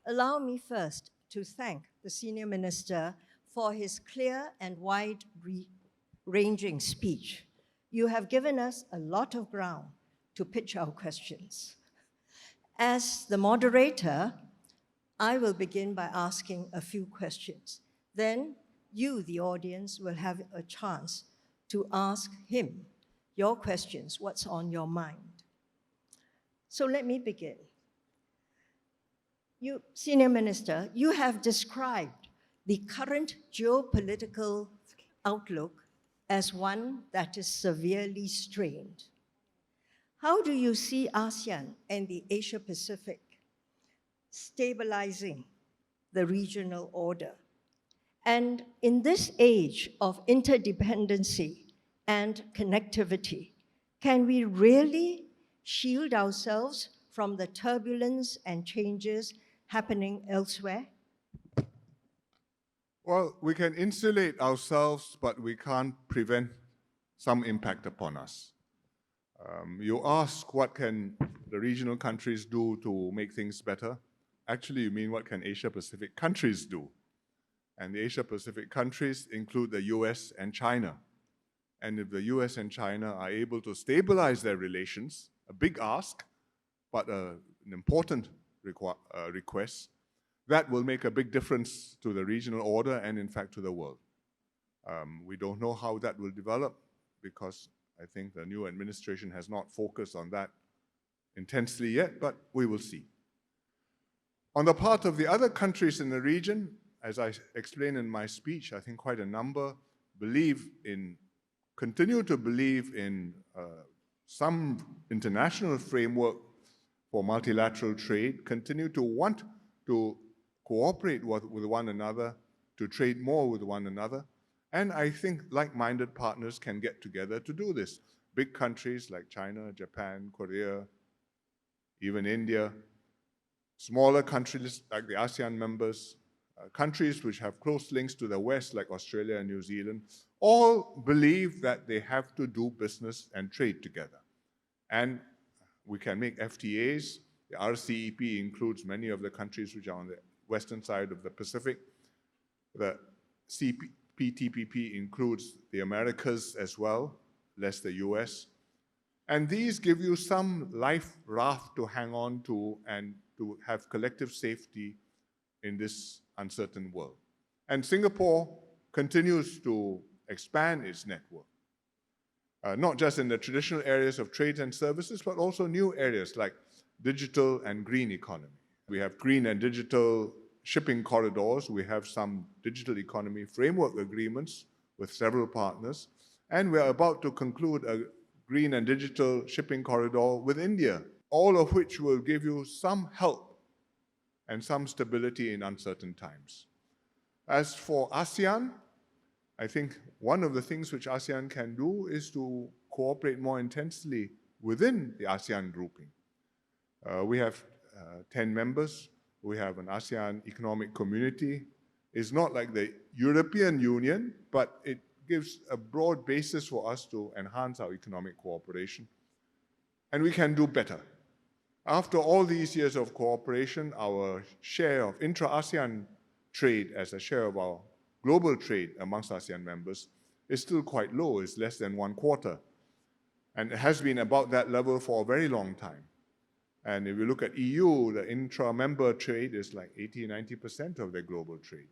Allow me first to thank the Senior Minister for his clear and wide-ranging speech. You have given us a lot of ground to pitch our questions. As the moderator, I will begin by asking a few questions. Then you, the audience, will have a chance to ask him your questions, what's on your mind. So let me begin. You, Senior Minister, you have described the current geopolitical outlook as one that is severely strained. How do you see ASEAN and the Asia-Pacific stabilizing the regional order? And in this age of interdependency and connectivity, can we really shield ourselves from the turbulence and changes happening elsewhere? Well, we can insulate ourselves, but we can't prevent some impact upon us. You ask what can the regional countries do to make things better? Actually, you mean what can Asia-Pacific countries do? And the Asia-Pacific countries include the US and China. And if the US and China are able to stabilize their relations, a big ask, but an important request, that will make a big difference to the regional order and, in fact, to the world. We don't know how that will develop because I think the new administration has not focused on that intensely yet, but we will see. On the part of the other countries in the region, as I explained in my speech, I think quite a number continue to believe in some international framework for multilateral trade, continue to want to cooperate with one another, to trade more with one another. And I think like-minded partners can get together to do this. Big countries like China, Japan, Korea, even India, smaller countries like the ASEAN members, countries which have close links to the West like Australia and New Zealand, all believe that they have to do business and trade together. And we can make FTAs. The RCEP includes many of the countries which are on the western side of the Pacific. The CPTPP includes the Americas as well, less the US. And these give you some life raft to hang on to and to have collective safety in this uncertain world. And Singapore continues to expand its network, not just in the traditional areas of trade and services, but also new areas like digital and green economy. We have green and digital shipping corridors. We have some digital economy framework agreements with several partners. And we're about to conclude a green and digital shipping corridor with India, all of which will give you some help and some stability in uncertain times. As for ASEAN, I think one of the things which ASEAN can do is to cooperate more intensely within the ASEAN grouping. We have 10 members. We have an ASEAN economic community. It's not like the European Union, but it gives a broad basis for us to enhance our economic cooperation. And we can do better. After all these years of cooperation, our share of intra-ASEAN trade as a share of our global trade amongst ASEAN members is still quite low. It's less than 1/4. And it has been about that level for a very long time. And if you look at EU, the intra-member trade is like 80–90% of their global trade.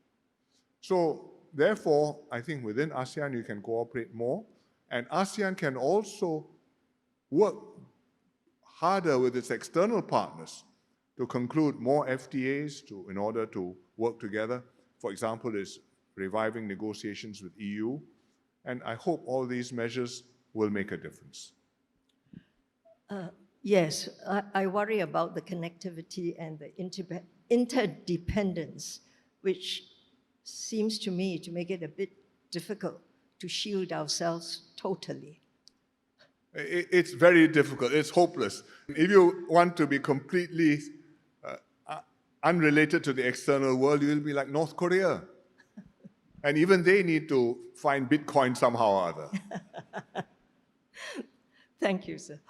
So therefore, I think within ASEAN you can cooperate more, and ASEAN can also work harder with its external partners to conclude more FTAs in order to work together. For example, is reviving negotiations with EU, and I hope all these measures will make a difference. Yes, I worry about the connectivity and the interdependence, which seems to me to make it a bit difficult to shield ourselves totally. It's very difficult. It's hopeless. If you want to be completely unrelated to the external world, you'll be like North Korea. And even they need to find Bitcoin somehow or other. Thank you, sir.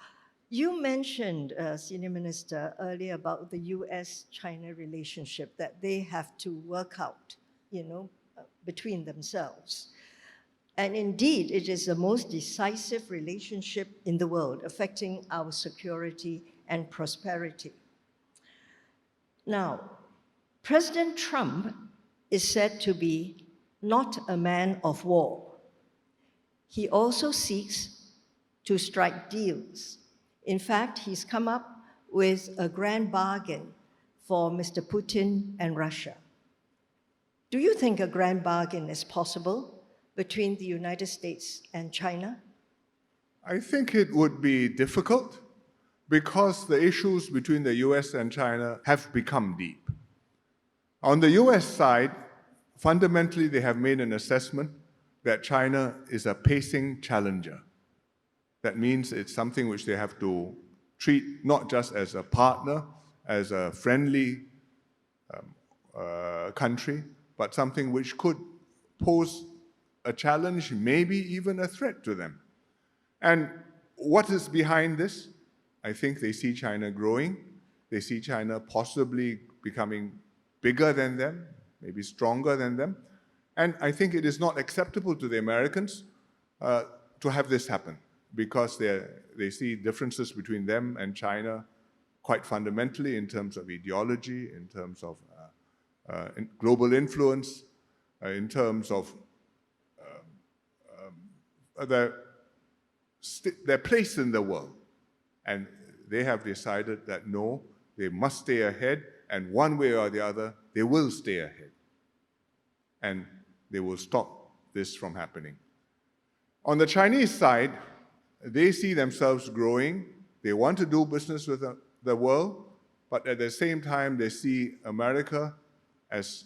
You mentioned, Senior Minister, earlier about the US-China relationship that they have to work out, between themselves. And indeed, it is the most decisive relationship in the world, affecting our security and prosperity. Now, President Trump is said to be not a man of war. He also seeks to strike deals. In fact, he's come up with a grand bargain for Mr. Putin and Russia. Do you think a grand bargain is possible between the United States and China? I think it would be difficult because the issues between the US and China have become deep. On the US side, fundamentally, they have made an assessment that China is a pacing challenger. That means it's something which they have to treat not just as a partner, as a friendly country, but something which could pose a challenge, maybe even a threat to them. And what is behind this? I think they see China growing. They see China possibly becoming bigger than them, maybe stronger than them. And I think it is not acceptable to the Americans to have this happen, because they see differences between them and China quite fundamentally in terms of ideology, in terms of global influence, in terms of their place in the world. And they have decided that no, they must stay ahead, and one way or the other, they will stay ahead. And they will stop this from happening. On the Chinese side, they see themselves growing. They want to do business with the world, but at the same time, they see America as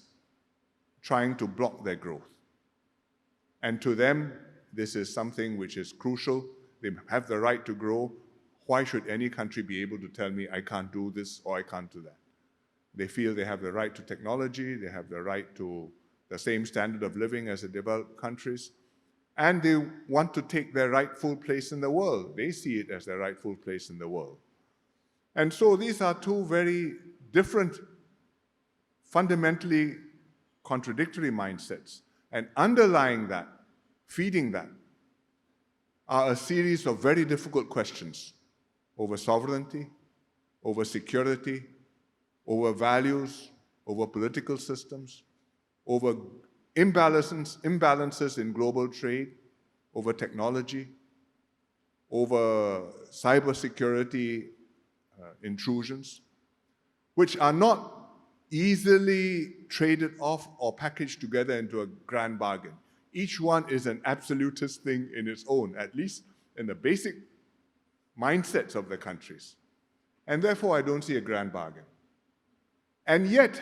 trying to block their growth. And to them, this is something which is crucial. They have the right to grow. Why should any country be able to tell me I can't do this or I can't do that? They feel they have the right to technology, they have the right to the same standard of living as the developed countries, and they want to take their rightful place in the world. They see it as their rightful place in the world. And so these are two very different, fundamentally contradictory mindsets. And underlying that, feeding that, are a series of very difficult questions over sovereignty, over security, over values, over political systems, over imbalances in global trade, over technology, over cybersecurity intrusions, which are not easily traded off or packaged together into a grand bargain. Each one is an absolutist thing in its own, at least in the basic mindsets of the countries. And therefore, I don't see a grand bargain. And yet,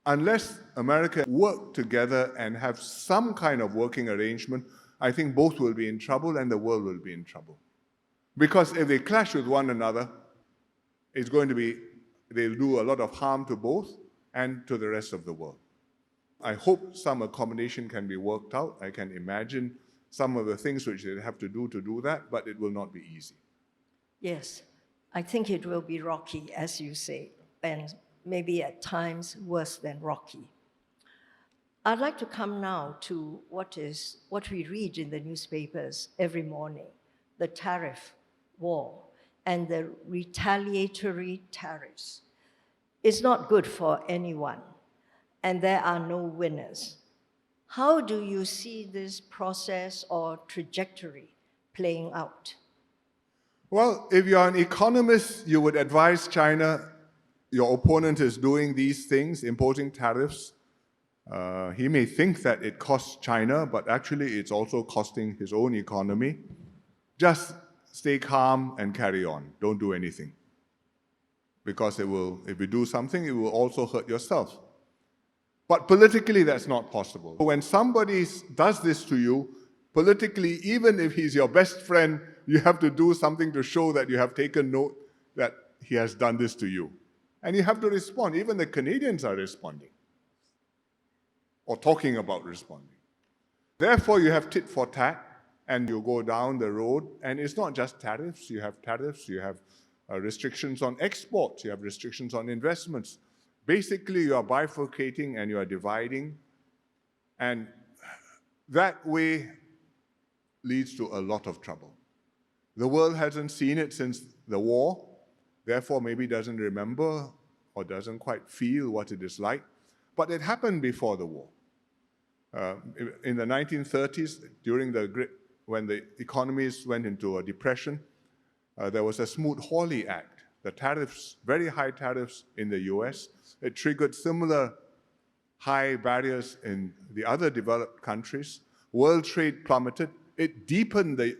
unless America work together and have some kind of working arrangement, I think both will be in trouble and the world will be in trouble. Because if they clash with one another, they'll do a lot of harm to both and to the rest of the world. I hope some accommodation can be worked out. I can imagine some of the things which they have to do that, but it will not be easy. Yes, I think it will be rocky, as you say, and maybe at times worse than rocky. I'd like to come now to what we read in the newspapers every morning, the tariff war and the retaliatory tariffs. It's not good for anyone, and there are no winners. How do you see this process or trajectory playing out? Well, if you're an economist, you would advise China, your opponent is doing these things, imposing tariffs. He may think that it costs China, but actually it's also costing his own economy. Just stay calm and carry on. Don't do anything. Because if you do something, it will also hurt yourself. But politically, that's not possible. When somebody does this to you, politically, even if he's your best friend, you have to do something to show that you have taken note that he has done this to you. And you have to respond. Even the Canadians are responding, or talking about responding. Therefore, you have tit for tat, And you go down the road, and it's not just tariffs. You have restrictions on exports, you have restrictions on investments. Basically, you are bifurcating and you are dividing, and that way leads to a lot of trouble. The world hasn't seen it since the war, therefore maybe doesn't remember or doesn't quite feel what it is like, but it happened before the war. In the 1930s, when the economies went into a depression, there was a Smoot-Hawley Act, the tariffs, very high tariffs in the US. It triggered similar high barriers in the other developed countries. World trade plummeted. It deepened the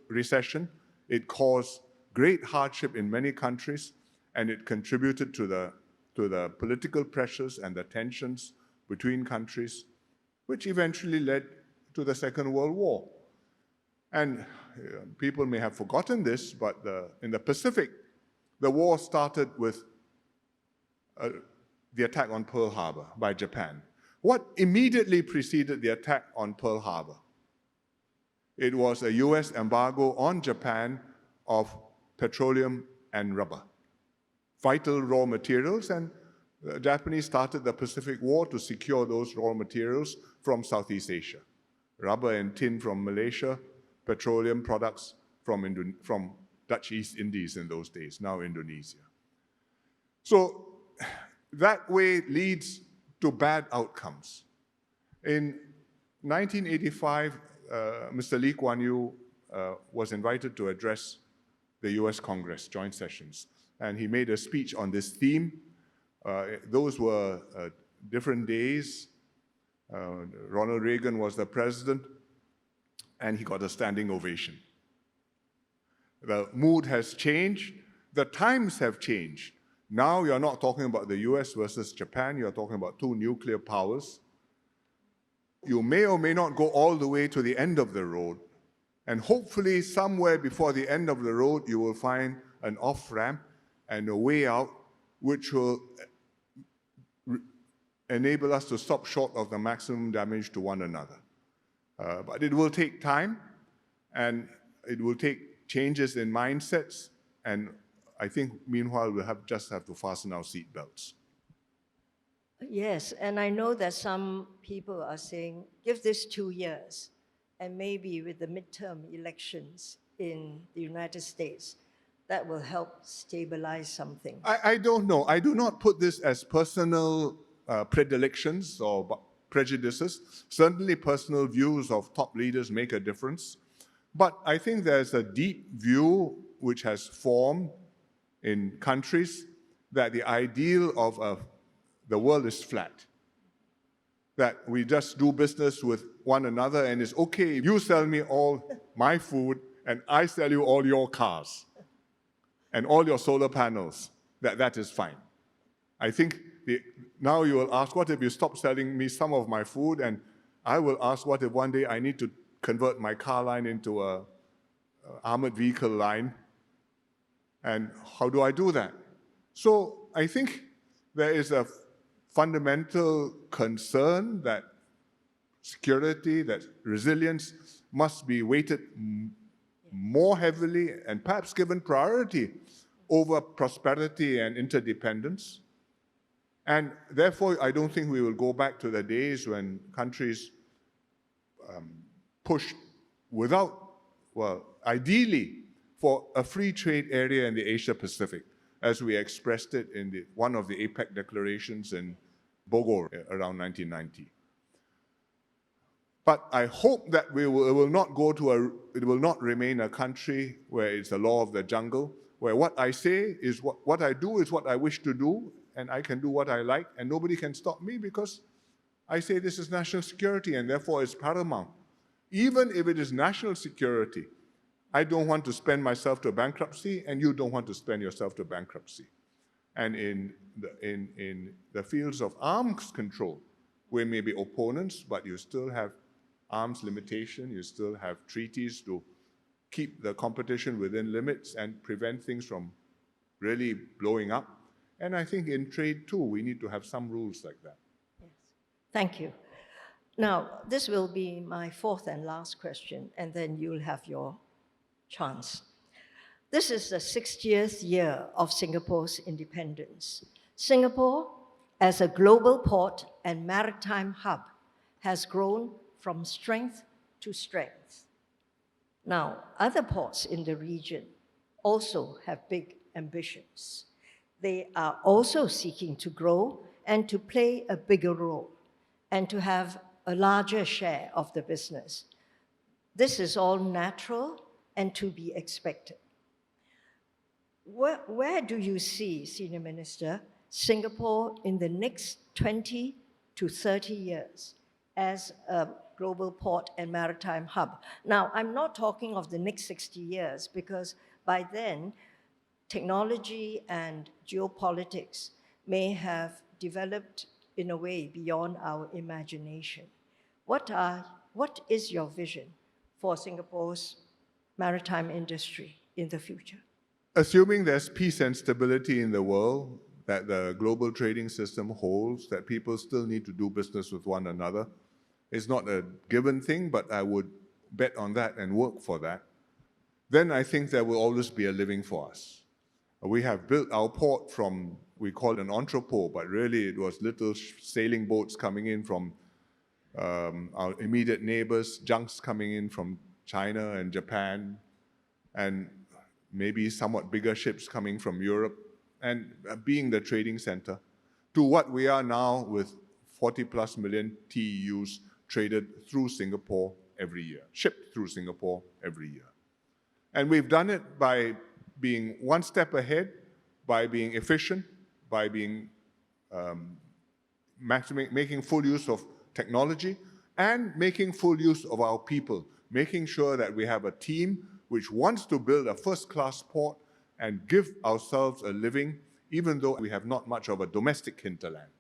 recession. It caused great hardship in many countries, and it contributed to the political pressures and the tensions between countries, which eventually led to the Second World War. And people may have forgotten this, but in the Pacific, the war started with the attack on Pearl Harbor by Japan. What immediately preceded the attack on Pearl Harbor? It was a US embargo on Japan of petroleum and rubber, vital raw materials, and the Japanese started the Pacific War to secure those raw materials from Southeast Asia. Rubber and tin from Malaysia, petroleum products from Dutch East Indies in those days, now Indonesia. So that way leads to bad outcomes. In 1985, Mr. Lee Kuan Yew was invited to address the US Congress joint sessions, and he made a speech on this theme. Those were different days. Ronald Reagan was the president, and he got a standing ovation. The mood has changed. The times have changed. Now you're not talking about the US versus Japan, you're talking about two nuclear powers. You may or may not go all the way to the end of the road, and hopefully somewhere before the end of the road you will find an off-ramp and a way out which will enable us to stop short of the maximum damage to one another. But it will take time, and it will take changes in mindsets, and I think meanwhile we'll just have to fasten our seatbelts. Yes, and I know that some people are saying, give this 2 years, and maybe with the midterm elections in the United States, that will help stabilize something. I don't know. I do not put this as personal predilections or prejudices. Certainly personal views of top leaders make a difference. But I think there's a deep view which has formed in countries that the ideal of the world is flat. That we just do business with one another, and it's okay if you sell me all my food and I sell you all your cars and all your solar panels, that is fine. I think now you will ask, what if you stop selling me some of my food? And I will ask, what if one day I need to convert my car line into a armored vehicle line? And how do I do that? So I think there is a fundamental concern that security, that resilience must be weighted more heavily and perhaps given priority over prosperity and interdependence. And therefore, I don't think we will go back to the days when countries pushed ideally for a free trade area in the Asia Pacific, as we expressed it in one of the APEC declarations in Bogor around 1990. But I hope that it will not remain a country where it's the law of the jungle, where what I say is what I do is what I wish to do, and I can do what I like, and nobody can stop me because I say this is national security, and therefore it's paramount. Even if it is national security, I don't want to spend myself to bankruptcy, and you don't want to spend yourself to bankruptcy. And in the fields of arms control, we may be opponents, but you still have arms limitation, you still have treaties to keep the competition within limits and prevent things from really blowing up. And I think in trade too, we need to have some rules like that. Yes. Thank you. Now, this will be my fourth and last question, and then you'll have your chance. This is the 60th year of Singapore's independence. Singapore, as a global port and maritime hub, has grown from strength to strength. Now, other ports in the region also have big ambitions. They are also seeking to grow and to play a bigger role and to have a larger share of the business. This is all natural and to be expected. Where do you see, Senior Minister, Singapore in the next 20 to 30 years as a global port and maritime hub? Now, I'm not talking of the next 60 years because by then, technology and geopolitics may have developed in a way beyond our imagination. What is your vision for Singapore's maritime industry in the future? Assuming there's peace and stability in the world, that the global trading system holds, that people still need to do business with one another, it's not a given thing, but I would bet on that and work for that. Then I think there will always be a living for us. We have built our port from, we call it an entrepot, but really it was little sailing boats coming in from our immediate neighbors, junks coming in from China and Japan, and maybe somewhat bigger ships coming from Europe, and being the trading center, to what we are now with 40 plus million TEUs traded through Singapore every year, shipped through Singapore every year. And we've done it by being one step ahead, by being efficient, by being making full use of technology, and making full use of our people, making sure that we have a team which wants to build a first-class port and give ourselves a living, even though we have not much of a domestic hinterland.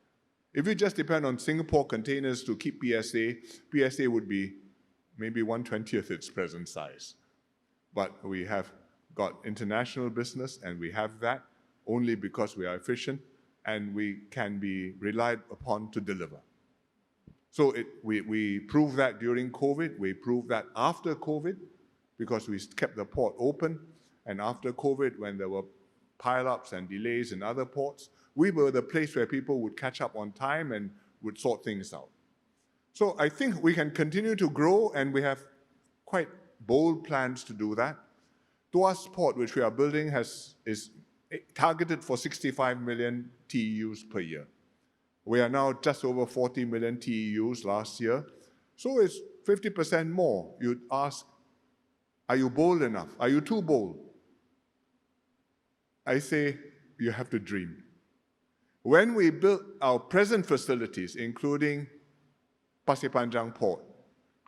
If we just depend on Singapore containers to keep PSA would be maybe 1/20th its present size. But we have got international business, and we have that only because we are efficient and we can be relied upon to deliver. So we proved that during COVID, we proved that after COVID, because we kept the port open, and after COVID, when there were pile-ups and delays in other ports, we were the place where people would catch up on time and would sort things out. So I think we can continue to grow, and we have quite bold plans to do that. Tuas Port, which we are building, is targeted for 65 million TEUs per year. We are now just over 40 million TEUs last year, so it's 50% more. You'd ask, are you bold enough? Are you too bold? I say, you have to dream. When we built our present facilities, including Pasir Panjang Port,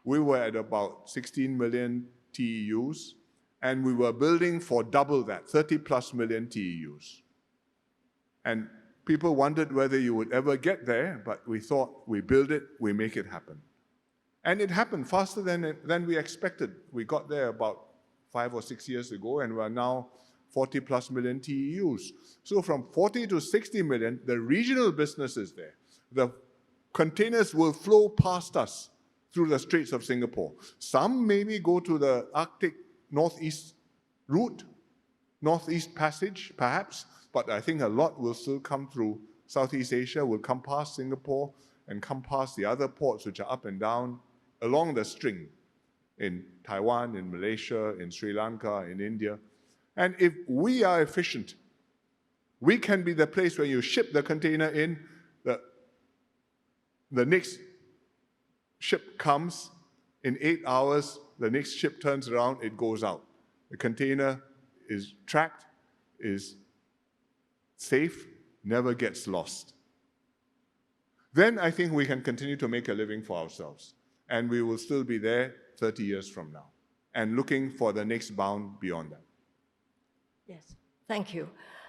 we were at about 16 million TEUs, and we were building for double that, 30 plus million TEUs. And people wondered whether you would ever get there, but we thought, we build it, we make it happen. And it happened faster than we expected. We got there about 5 or 6 years ago, and we're now 40 plus million TEUs. So from 40 to 60 million, the regional business is there. The containers will flow past us through the Straits of Singapore. Some maybe go to the Arctic Northeast route, Northeast Passage, perhaps, but I think a lot will still come through Southeast Asia, will come past Singapore and come past the other ports which are up and down along the string in Taiwan, in Malaysia, in Sri Lanka, in India. And if we are efficient, we can be the place where you ship the container in, the next ship comes, in 8 hours, the next ship turns around, it goes out. The container is tracked, is safe, never gets lost. Then I think we can continue to make a living for ourselves. And we will still be there 30 years from now and looking for the next bound beyond that. Yes, thank you.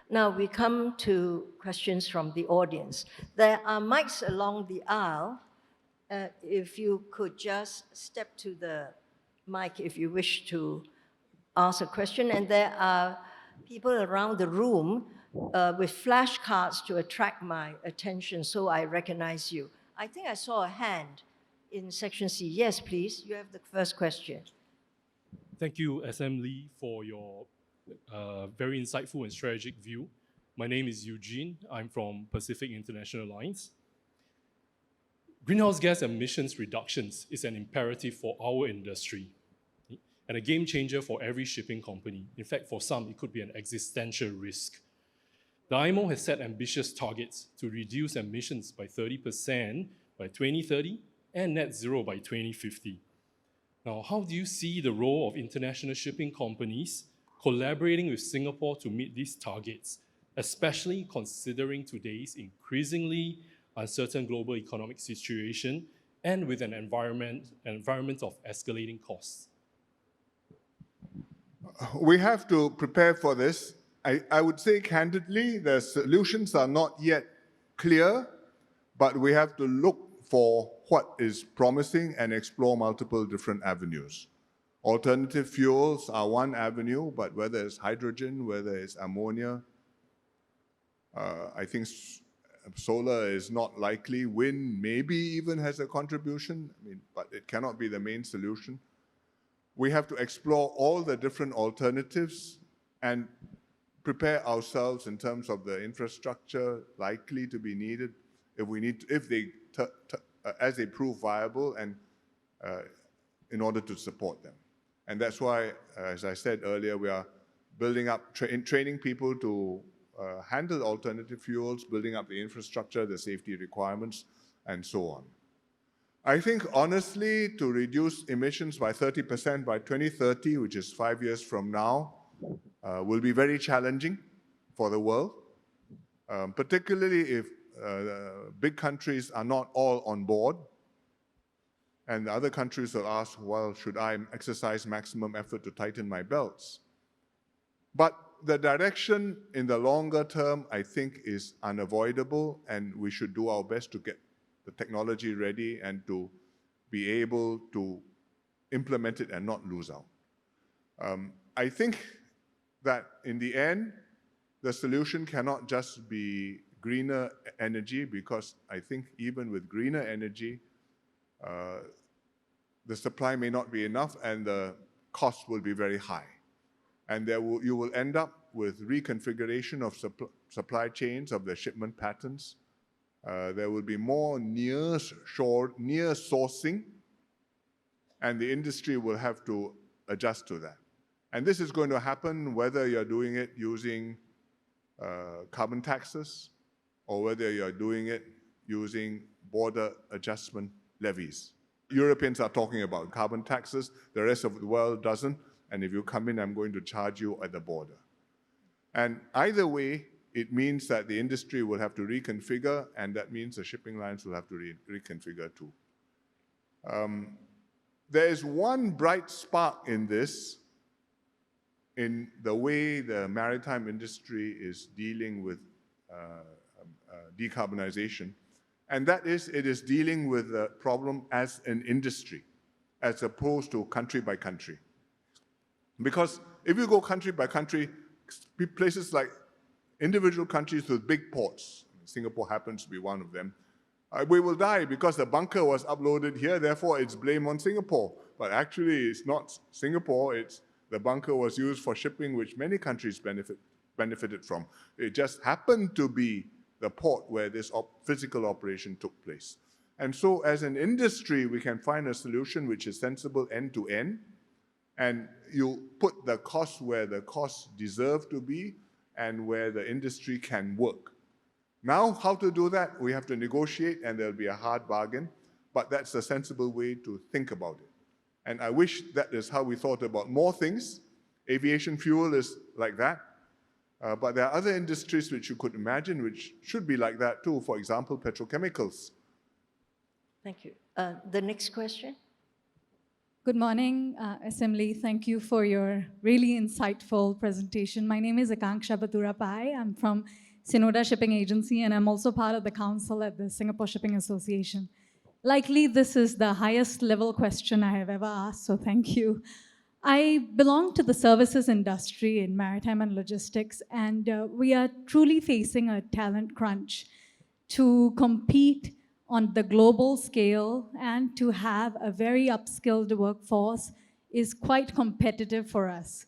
Now we come to questions from the audience. There are mics along the aisle. If you could just step to the mic if you wish to ask a question. And there are people around the room with flashcards to attract my attention, so I recognize you. I think I saw a hand in section C. Yes, please. You have the first question. Thank you, SM Lee, for your very insightful and strategic view. My name is Eugene. I'm from Pacific International Lines. Greenhouse gas emissions reductions is an imperative for our industry and a game changer for every shipping company. In fact, for some, it could be an existential risk. The IMO has set ambitious targets to reduce emissions by 30% by 2030 and net zero by 2050. Now, how do you see the role of international shipping companies collaborating with Singapore to meet these targets, especially considering today's increasingly uncertain global economic situation and with an environment of escalating costs? We have to prepare for this. I would say candidly, the solutions are not yet clear, but we have to look for what is promising and explore multiple different avenues. Alternative fuels are one avenue, but whether it's hydrogen, whether it's ammonia, I think solar is not likely. Wind maybe even has a contribution, but it cannot be the main solution. We have to explore all the different alternatives and prepare ourselves in terms of the infrastructure likely to be needed as they prove viable and in order to support them. And that's why, as I said earlier, we are building up, training people to handle alternative fuels, building up the infrastructure, the safety requirements, and so on. I think, honestly, to reduce emissions by 30% by 2030, which is 5 years from now, will be very challenging for the world, particularly if big countries are not all on board. And the other countries will ask, well, should I exercise maximum effort to tighten my belts? But the direction in the longer term, I think, is unavoidable, and we should do our best to get the technology ready and to be able to implement it and not lose out. I think that in the end, the solution cannot just be greener energy, because I think even with greener energy, the supply may not be enough and the cost will be very high. And you will end up with reconfiguration of supply chains, of the shipment patterns. There will be more near sourcing, and the industry will have to adjust to that. And this is going to happen whether you're doing it using carbon taxes or whether you're doing it using border adjustment levies. Europeans are talking about carbon taxes, the rest of the world doesn't, and if you come in, I'm going to charge you at the border. And either way, it means that the industry will have to reconfigure, and that means the shipping lines will have to reconfigure too. There is one bright spark in this, in the way the maritime industry is dealing with decarbonization, and that is, it is dealing with the problem as an industry, as opposed to country by country. Because if you go country by country, places like individual countries with big ports, Singapore happens to be one of them, we will die because the bunker was uploaded here, therefore it's blame on Singapore. But actually it's not Singapore, it's the bunker was used for shipping, which many countries benefited from. It just happened to be the port where this physical operation took place. And so as an industry, we can find a solution which is sensible end to end, and you put the costs where the costs deserve to be and where the industry can work. Now, how to do that? We have to negotiate, and there'll be a hard bargain, but that's a sensible way to think about it. And I wish that is how we thought about more things. Aviation fuel is like that. But there are other industries which you could imagine which should be like that too. For example, petrochemicals. Thank you. The next question. Good morning, Assembly. Thank you for your really insightful presentation. My name is Akanksha Baturapai. I'm from Sinoda Shipping Agency, and I'm also part of the council at the Singapore Shipping Association. Likely, this is the highest level question I have ever asked, so thank you. I belong to the services industry in maritime and logistics, and we are truly facing a talent crunch to compete on the global scale and to have a very upskilled workforce is quite competitive for us.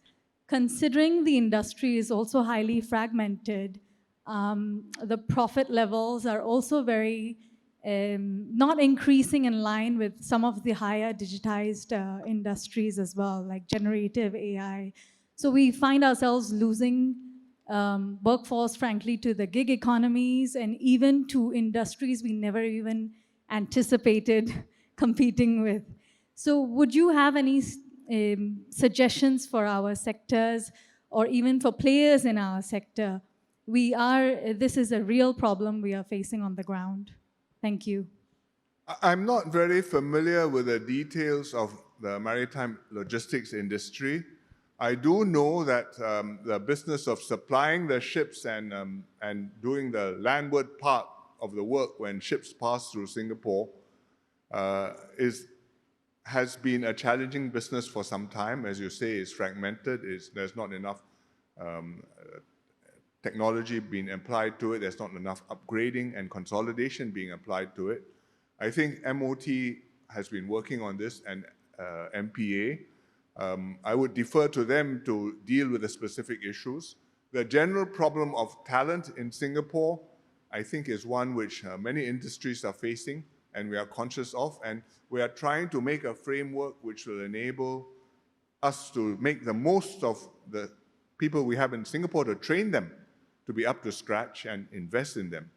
Considering the industry is also highly fragmented, the profit levels are also very not increasing in line with some of the higher digitized industries as well, like generative AI. So we find ourselves losing workforce, frankly, to the gig economies and even to industries we never even anticipated competing with. So would you have any suggestions for our sectors or even for players in our sector? This is a real problem we are facing on the ground. Thank you. I'm not very familiar with the details of the maritime logistics industry. I do know that the business of supplying the ships and doing the landward part of the work when ships pass through Singapore has been a challenging business for some time. As you say, it's fragmented. There's not enough technology being applied to it. There's not enough upgrading and consolidation being applied to it. I think MOT has been working on this, and MPA. I would defer to them to deal with the specific issues. The general problem of talent in Singapore, I think, is one which many industries are facing, and we are conscious of, and we are trying to make a framework which will enable us to make the most of the people we have in Singapore, to train them to be up to scratch and invest in them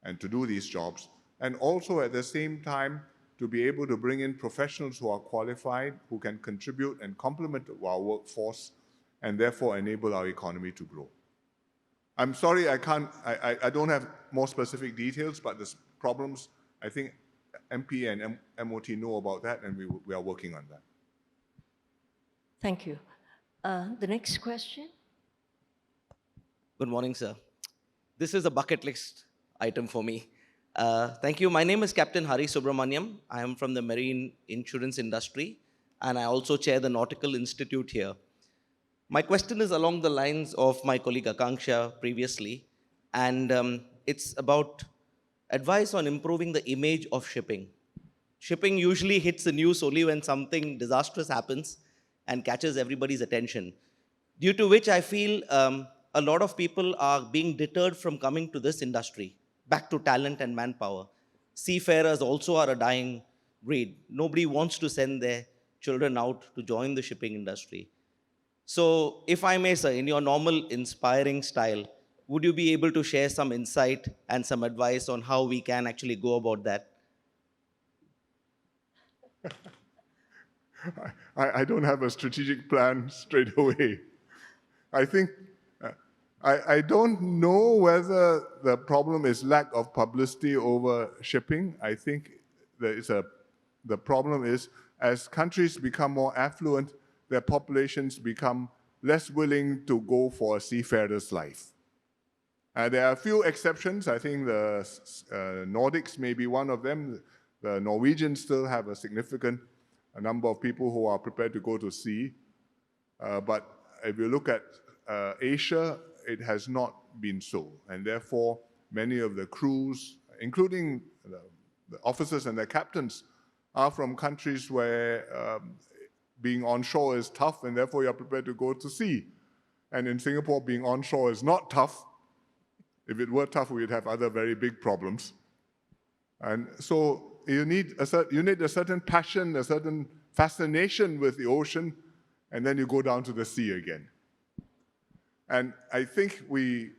and to do these jobs. And also at the same time, to be able to bring in professionals who are qualified, who can contribute and complement our workforce, and therefore enable our economy to grow. I'm sorry, I don't have more specific details, but the problems, I think MP and MOT know about that, and we are working on that. Thank you. The next question. Good morning, sir. This is a bucket list item for me. Thank you. My name is Captain Hari Subramaniam. I am from the marine insurance industry, and I also chair the Nautical Institute here. My question is along the lines of my colleague Akanksha previously, and it's about advice on improving the image of shipping. Shipping usually hits the news only when something disastrous happens and catches everybody's attention, due to which I feel a lot of people are being deterred from coming to this industry. Back to talent and manpower. Seafarers also are a dying breed. Nobody wants to send their children out to join the shipping industry. So if I may, sir, in your normal inspiring style, would you be able to share some insight and some advice on how we can actually go about that? I don't have a strategic plan straight away. I think I don't know whether the problem is lack of publicity over shipping. I think the problem is, as countries become more affluent, their populations become less willing to go for a seafarer's life. There are a few exceptions. I think the Nordics may be one of them. The Norwegians still have a significant number of people who are prepared to go to sea. But if you look at Asia, it has not been so. And therefore, many of the crews, including the officers and their captains, are from countries where being onshore is tough, and therefore you're prepared to go to sea. And in Singapore, being onshore is not tough. If it were tough, we'd have other very big problems. And so you need a certain passion, a certain fascination with the ocean, and then you go down to the sea again. And I think we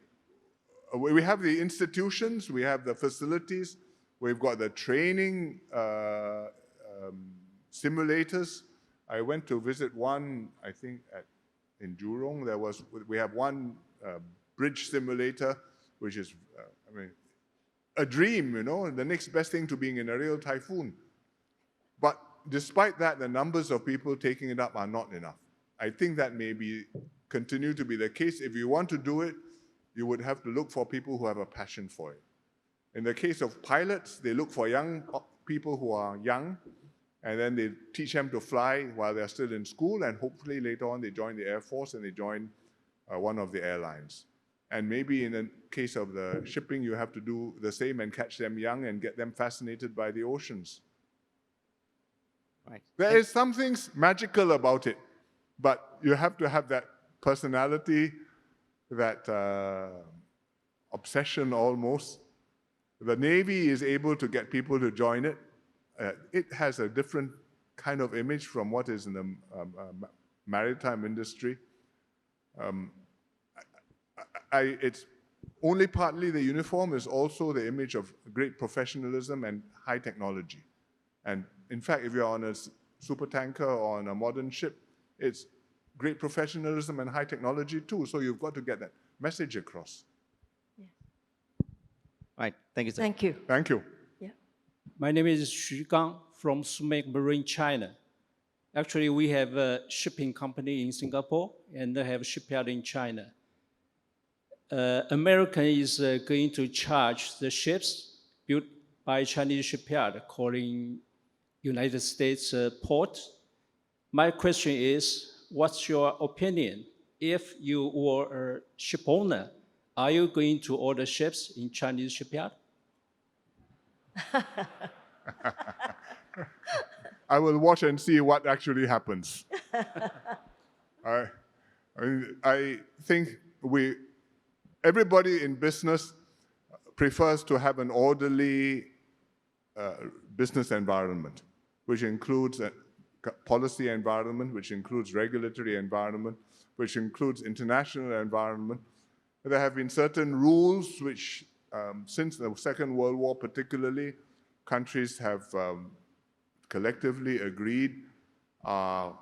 have the institutions, we have the facilities, we've got the training simulators. I went to visit one, I think, in Jurong. We have one bridge simulator, which is, a dream, the next best thing to being in a real typhoon. But despite that, the numbers of people taking it up are not enough. I think that may continue to be the case. If you want to do it, you would have to look for people who have a passion for it. In the case of pilots, they look for young people who are young, and then they teach them to fly while they're still in school, and hopefully later on they join the Air Force and they join one of the airlines. And maybe in the case of the shipping, you have to do the same and catch them young and get them fascinated by the oceans. Right. There is something magical about it, but you have to have that personality, that obsession almost. The Navy is able to get people to join it. It has a different kind of image from what is in the maritime industry. It's only partly the uniform, is also the image of great professionalism and high technology. And in fact, if you're on a supertanker or on a modern ship, it's great professionalism and high technology too. So you've got to get that message across. Right. Thank you, sir. Thank you. Thank you. Yeah. My name is Xu Gang from Sumac Marine, China. Actually, we have a shipping company in Singapore and they have a shipyard in China. American is going to charge the ships built by Chinese shipyard calling United States port. My question is, what's your opinion? If you were a ship owner, are you going to order ships in Chinese shipyard? I will watch and see what actually happens. I think everybody in business prefers to have an orderly business environment, which includes a policy environment, which includes regulatory environment, which includes international environment. There have been certain rules which, since the Second World War particularly, countries have collectively agreed are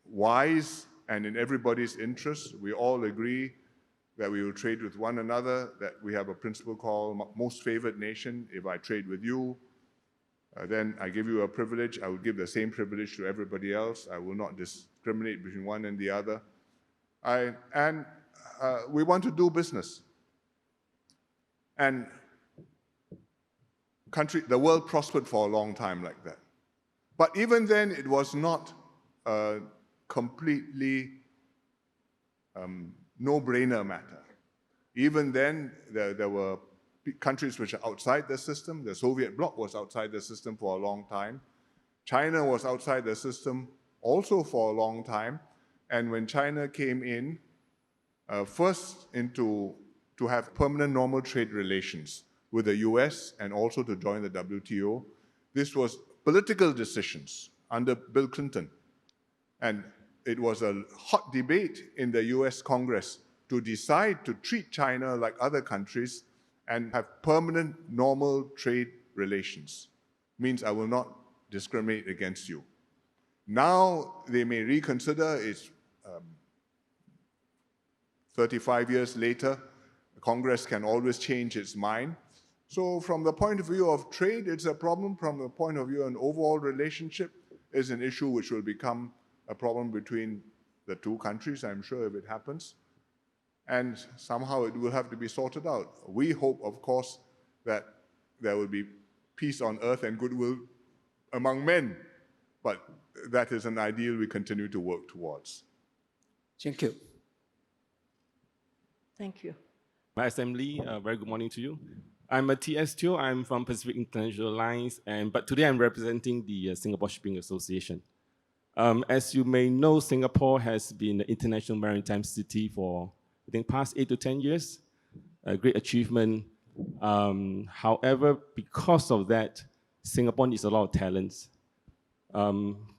wise and in everybody's interest. We all agree that we will trade with one another, that we have a principle called most favored nation. If I trade with you, then I give you a privilege. I will give the same privilege to everybody else. I will not discriminate between one and the other. We want to do business. And the world prospered for a long time like that. But even then, it was not a completely no-brainer matter. Even then, there were countries which are outside the system. The Soviet bloc was outside the system for a long time. China was outside the system also for a long time. And when China came in, first to have permanent normal trade relations with the US and also to join the WTO, this was political decisions under Bill Clinton. And it was a hot debate in the US Congress to decide to treat China like other countries and have permanent normal trade relations. Means I will not discriminate against you. Now they may reconsider. It's 35 years later. Congress can always change its mind. So from the point of view of trade, it's a problem. From the point of view of an overall relationship, is an issue which will become a problem between the two countries, I'm sure, if it happens. And somehow it will have to be sorted out. We hope, of course, that there will be peace on earth and goodwill among men. But that is an ideal we continue to work towards. Thank you. Thank you. My assembly, very good morning to you. I'm a TS Teo. I'm from Pacific International Lines, but today I'm representing the Singapore Shipping Association. As you may know, Singapore has been an international maritime city for, I think, past 8 to 10 years. A great achievement. However, because of that, Singapore needs a lot of talents.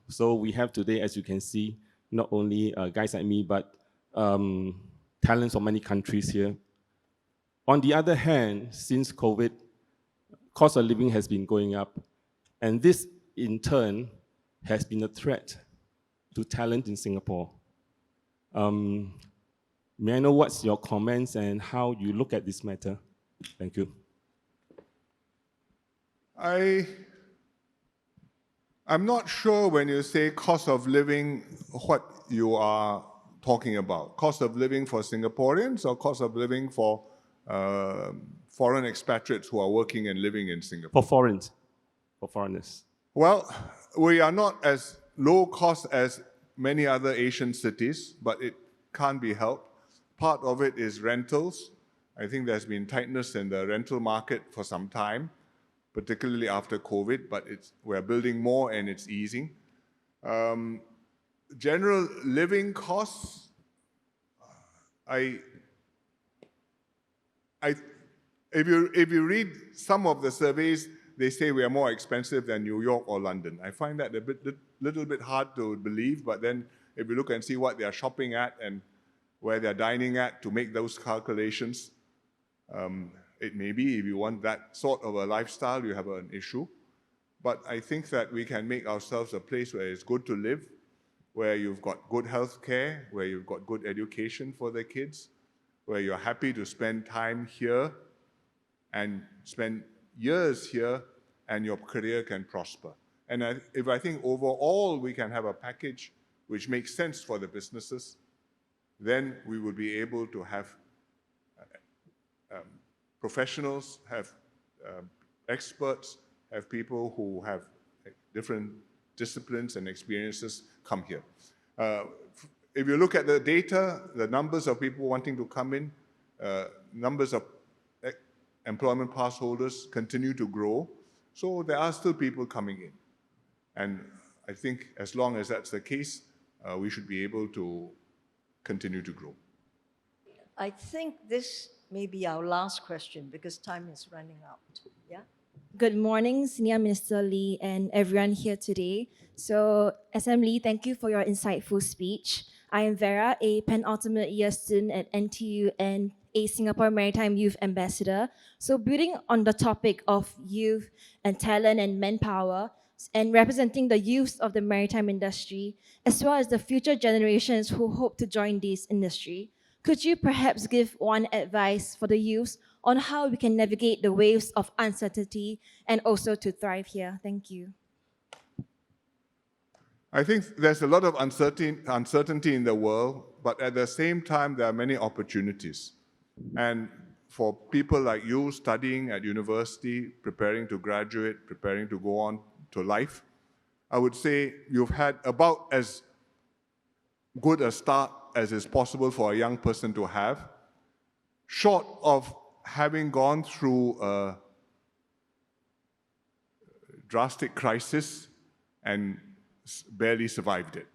So we have today, as you can see, not only guys like me, but talents from many countries here. On the other hand, since COVID, cost of living has been going up, and this in turn has been a threat to talent in Singapore. May I know what's your comments and how you look at this matter? Thank you. I'm not sure when you say cost of living, what you are talking about. Cost of living for Singaporeans or cost of living for foreign expatriates who are working and living in Singapore? For foreigners. Well, we are not as low cost as many other Asian cities, but it can't be helped. Part of it is rentals. I think there's been tightness in the rental market for some time, particularly after COVID, but we're building more and it's easing. General living costs, if you read some of the surveys, they say we are more expensive than New York or London. I find that little bit hard to believe, but then if you look and see what they are shopping at and where they're dining at to make those calculations, it may be if you want that sort of a lifestyle, you have an issue. But I think that we can make ourselves a place where it's good to live, where you've got good health care, where you've got good education for the kids, where you're happy to spend time here and spend years here, and your career can prosper. And I think overall we can have a package which makes sense for the businesses, then we will be able to have professionals, have experts, have people who have different disciplines and experiences come here. If you look at the data, the numbers of people wanting to come in, numbers of employment pass holders continue to grow. So there are still people coming in. And I think as long as that's the case, we should be able to continue to grow. I think this may be our last question because time is running out. Yeah? Good morning, Senior Minister Lee and everyone here today. So, SM Lee, thank you for your insightful speech. I am Vera, a penultimate year student at NTU and a Singapore Maritime Youth Ambassador. So building on the topic of youth and talent and manpower and representing the youth of the maritime industry, as well as the future generations who hope to join this industry, could you perhaps give one advice for the youth on how we can navigate the waves of uncertainty and also to thrive here? Thank you. I think there's a lot of uncertainty in the world, but at the same time, there are many opportunities. And for people like you studying at university, preparing to graduate, preparing to go on to life, I would say you've had about as good a start as is possible for a young person to have, short of having gone through a drastic crisis and barely survived it.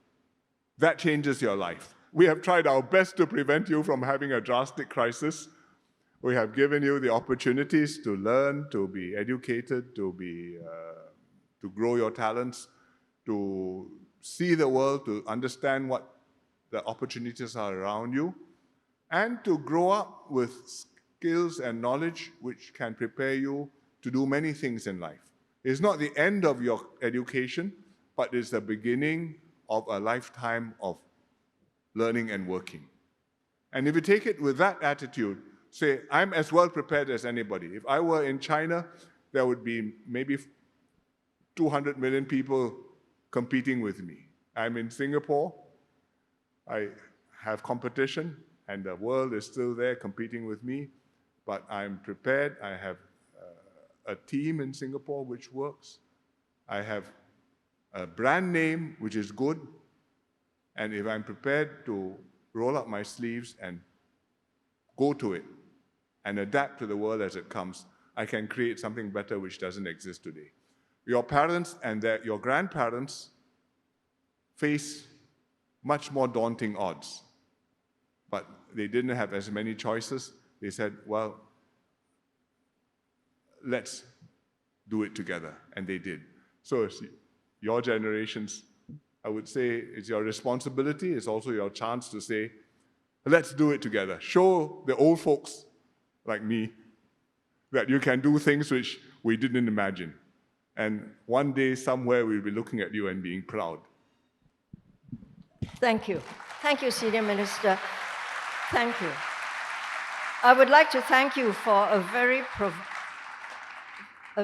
That changes your life. We have tried our best to prevent you from having a drastic crisis. We have given you the opportunities to learn, to be educated, to grow your talents, to see the world, to understand what the opportunities are around you, and to grow up with skills and knowledge which can prepare you to do many things in life. It's not the end of your education, but it's the beginning of a lifetime of learning and working. And if you take it with that attitude, say, I'm as well prepared as anybody. If I were in China, there would be maybe 200 million people competing with me. I'm in Singapore. I have competition, and the world is still there competing with me, but I'm prepared. I have a team in Singapore which works. I have a brand name which is good, and if I'm prepared to roll up my sleeves and go to it and adapt to the world as it comes, I can create something better which doesn't exist today. Your parents and your grandparents face much more daunting odds, but they didn't have as many choices. They said, well, let's do it together, and they did. So your generations, I would say it's your responsibility. It's also your chance to say, let's do it together. Show the old folks like me that you can do things which we didn't imagine. And one day, somewhere, we'll be looking at you and being proud. Thank you. Thank you, Senior Minister. Thank you. I would like to thank you for a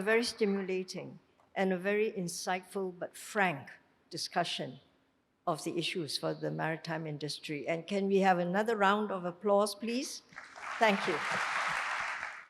very stimulating and a very insightful but frank discussion of the issues for the maritime industry. And can we have another round of applause, please? Thank you.